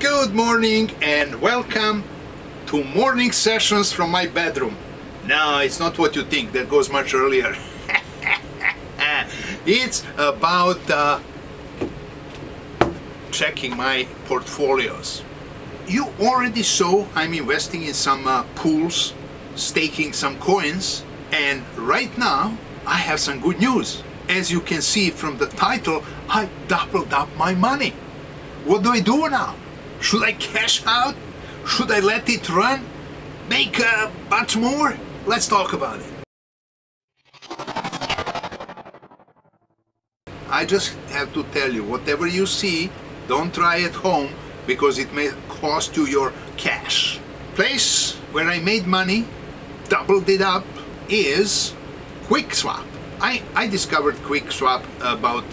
Good morning and welcome to morning sessions from my bedroom. No, it's not what you think, that goes much earlier. It's about checking my portfolios. You already saw I'm investing in some pools, staking some coins, and right now I have some good news. As you can see from the title, I doubled up my money. What do I do now? Should I cash out? Should I let it run? Make a bunch more? Let's talk about it. I just have to tell you, whatever you see, don't try at home because it may cost you your cash. Place where I made money, doubled it up, is QuickSwap. I discovered QuickSwap about,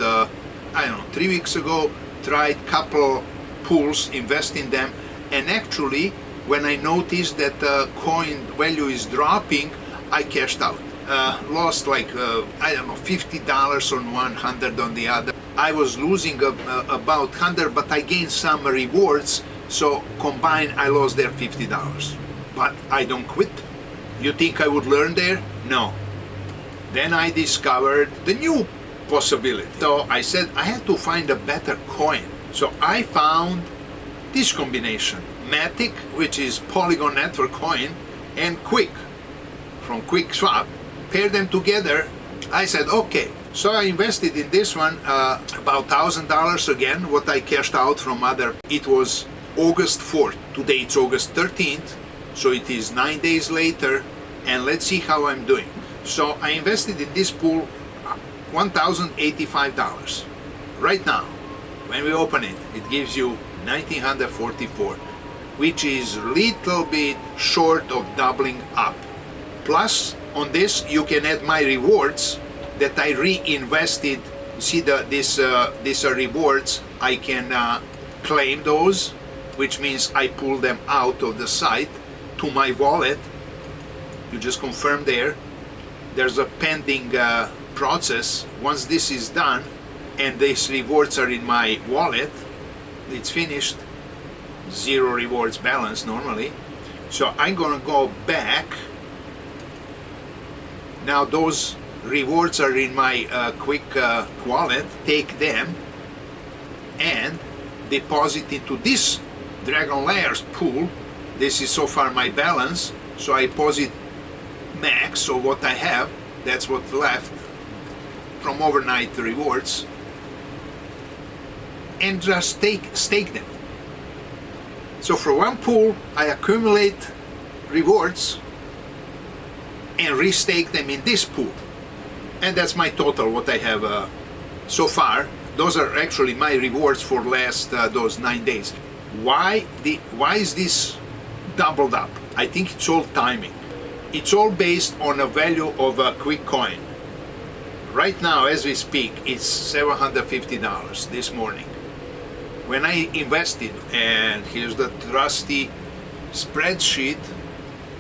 3 weeks ago, tried couple pools, invest in them, and actually when I noticed that the coin value is dropping, I cashed out. Lost like, $50 on one, $100 on the other. I was losing about $100, but I gained some rewards, so combined I lost there $50. But I don't quit. You think I would learn there? No. Then I discovered the new possibility. So I said I had to find a better coin. So I found this combination, MATIC, which is Polygon Network coin, and Quick from QuickSwap. Pair them together. I said, okay. So I invested in this one about $1,000 again, what I cashed out from other. It was August 4th. Today it's August 13th. So it is 9 days later, and let's see how I'm doing. So I invested in this pool $1,085. Right now, when we open it, it gives you $1,944, which is little bit short of doubling up. Plus, on this, you can add my rewards that I reinvested. See these are rewards. I can claim those, which means I pull them out of the site to my wallet. You just confirm there. There's a pending process. Once this is done and these rewards are in my wallet, it's finished. 0 rewards balance normally. So I'm gonna go back. Now those rewards are in my Quick wallet. Take them and deposit into this Dragon Layers pool. This is so far my balance. So I deposit max, so what I have, that's what's left from overnight rewards, and just stake them. So for one pool I accumulate rewards and restake them in this pool, and that's my total what I have so far. Those are actually my rewards for last those 9 days. Why is this doubled up? I think it's all timing. It's all based on a value of a Quick coin. Right now, as we speak, it's $750 this morning. When I invested, and here's the trusty spreadsheet,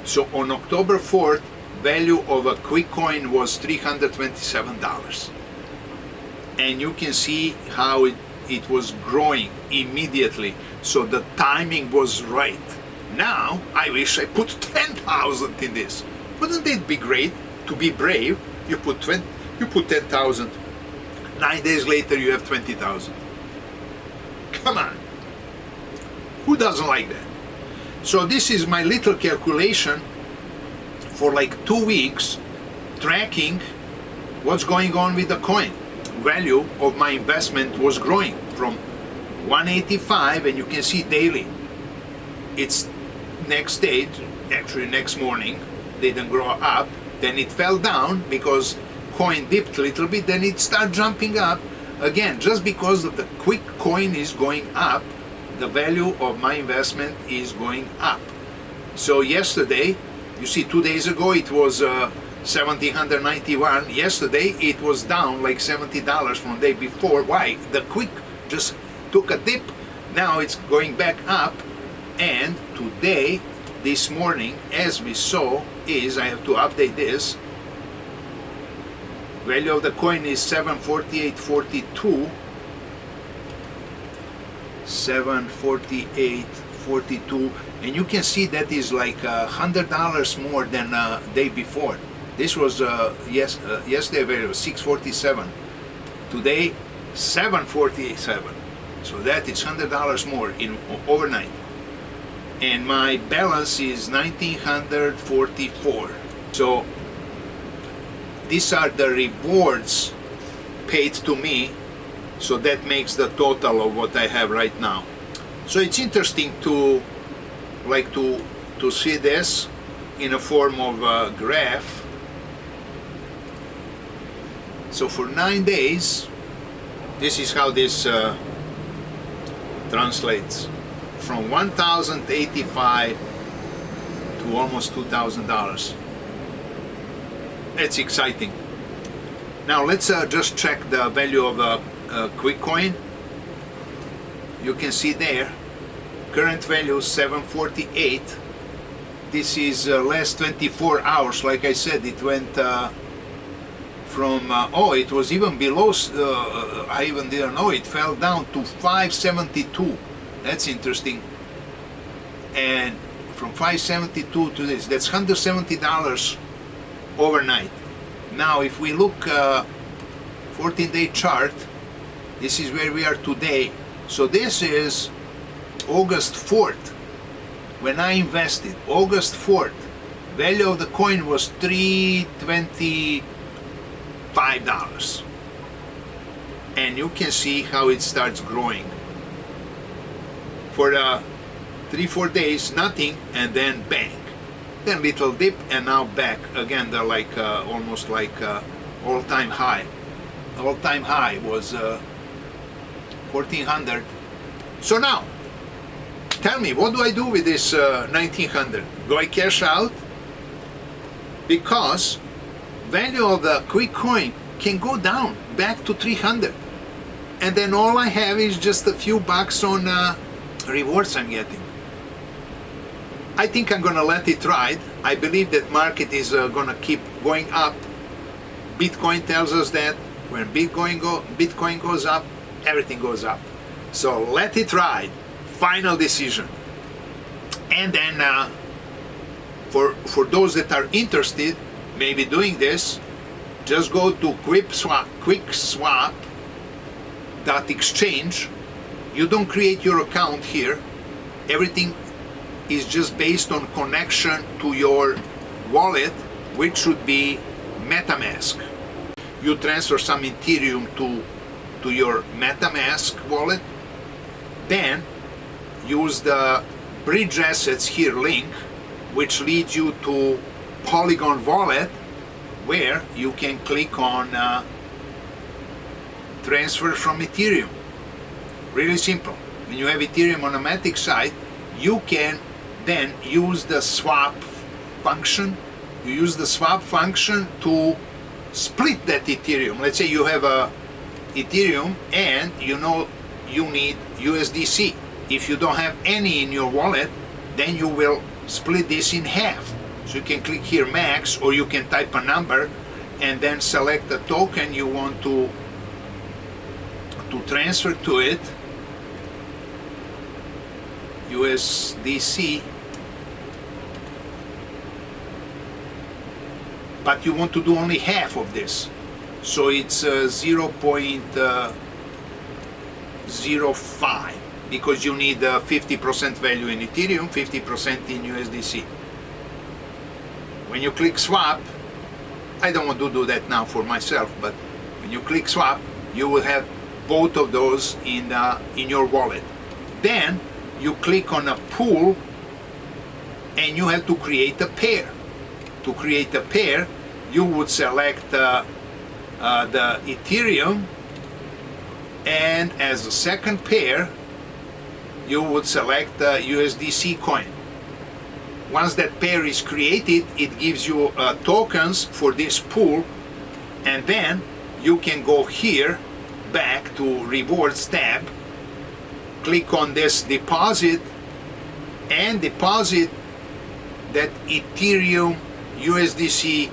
so on October 4th, value of a Quick coin was $327. And you can see how it was growing immediately, so the timing was right. Now, I wish I put 10,000 in this. Wouldn't it be great to be brave? You put 10,000. 9 days later, you have 20,000. Come on. Who doesn't like that? So this is my little calculation for like 2 weeks, tracking what's going on with the coin. Value of my investment was growing from 185, and you can see daily. It's next day, actually next morning, didn't grow up, then it fell down because coin dipped a little bit, then it started jumping up again. Just because of the Quick coin is going up, the value of my investment is going up. So yesterday, you see 2 days ago it was $1,791. Yesterday it was down like $70 from the day before. Why? The Quick just took a dip, now it's going back up. And today, this morning, as we saw, is, I have to update this, value of the coin is 748.42, 748.42, and you can see that is like $100 more than day before. This was yesterday was 647. Today 747. So that is $100 more in overnight. And my balance is 1944. So these are the rewards paid to me. So that makes the total of what I have right now. So it's interesting to see this in a form of a graph. So for 9 days, this is how this translates from $1,085 to almost $2,000. It's exciting. Now let's just check the value of a quick coin. You can see there current value 748. This is last 24 hours. Like I said, it went from it was even below, I even didn't know, it fell down to 572. That's interesting. And from 572 to this, that's $170 overnight. Now if we look 14-day chart, this is where we are today. So this is August 4th when I invested. August 4th, value of the coin was $325, and you can see how it starts growing. For 3-4 days nothing, and then bang, then little dip, and now back again. They're like almost like all-time high. All-time high was 1400. So now tell me, what do I do with this 1900? Do I cash out? Because value of the quick coin can go down back to 300, and then all I have is just a few bucks on rewards I'm getting. I think I'm gonna let it ride. I believe that market is gonna keep going up. Bitcoin tells us that when Bitcoin goes up, everything goes up. So let it ride. Final decision. And then for those that are interested, maybe doing this, just go to quickswap.exchange. You don't create your account here. Everything is just based on connection to your wallet, which should be MetaMask. You transfer some Ethereum to your MetaMask wallet, then use the Bridge Assets here link, which leads you to Polygon wallet, where you can click on transfer from Ethereum. Really simple. When you have Ethereum on a MATIC site, you can then use the swap function. You use the swap function to split that Ethereum. Let's say you have a Ethereum and you know you need USDC. If you don't have any in your wallet, then you will split this in half. So you can click here max, or you can type a number and then select the token you want to transfer to it, USDC, but you want to do only half of this. So it's 0.05, because you need 50% value in Ethereum, 50% in USDC. When you click swap, I don't want to do that now for myself, but when you click swap, you will have both of those in your wallet. Then you click on a pool and you have to create a pair. To create a pair, you would select the Ethereum, and as a second pair you would select the USDC coin. Once that pair is created, it gives you tokens for this pool, and then you can go here back to rewards tab, click on this deposit, and deposit that Ethereum USDC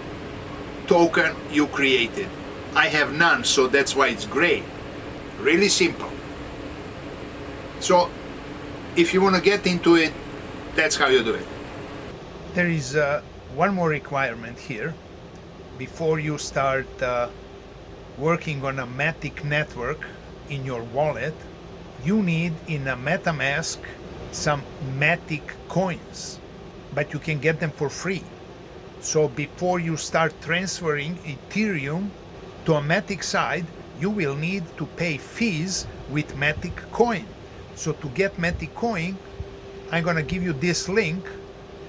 token you created. I have none, so that's why it's gray. Really simple. So if you want to get into it, that's how you do it. There is one more requirement here. Before you start working on a MATIC network in your wallet, you need in a MetaMask some MATIC coins, but you can get them for free. So before you start transferring Ethereum to a MATIC side, you will need to pay fees with MATIC coin. So to get MATIC coin, I'm gonna give you this link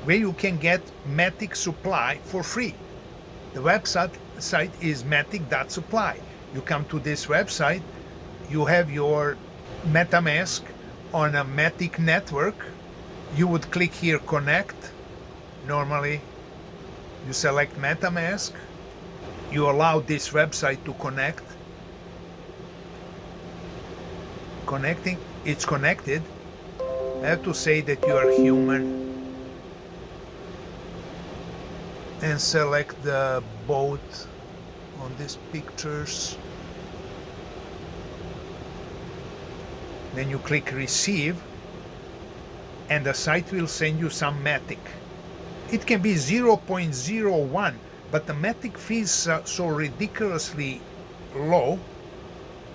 where you can get MATIC supply for free. The website is matic.supply. You come to this website, you have your MetaMask on a MATIC network. You would click here connect. Normally you select MetaMask, you allow this website to connect. Connecting, it's connected. I have to say that you are human and select the boat on these pictures. Then you click receive and the site will send you some MATIC. It can be 0.01, but the MATIC fees are so ridiculously low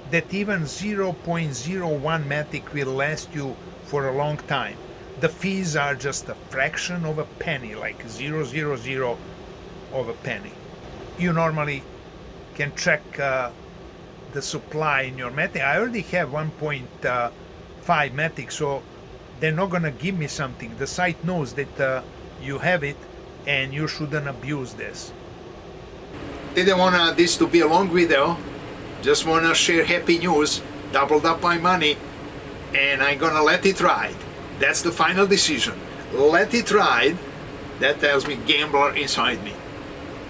that even 0.01 MATIC will last you for a long time. The fees are just a fraction of a penny, like 0.00 of a penny. You normally can check the supply in your MATIC. I already have 1.5 MATIC, so they're not gonna give me something. The site knows that you have it and you shouldn't abuse this. Didn't want this to be a long video. Just want to share happy news. Doubled up my money and I'm gonna let it ride. That's the final decision. Let it ride. That tells me gambler inside me.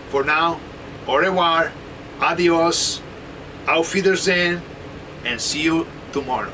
For now, au revoir, adios, auf Wiedersehen, and see you tomorrow.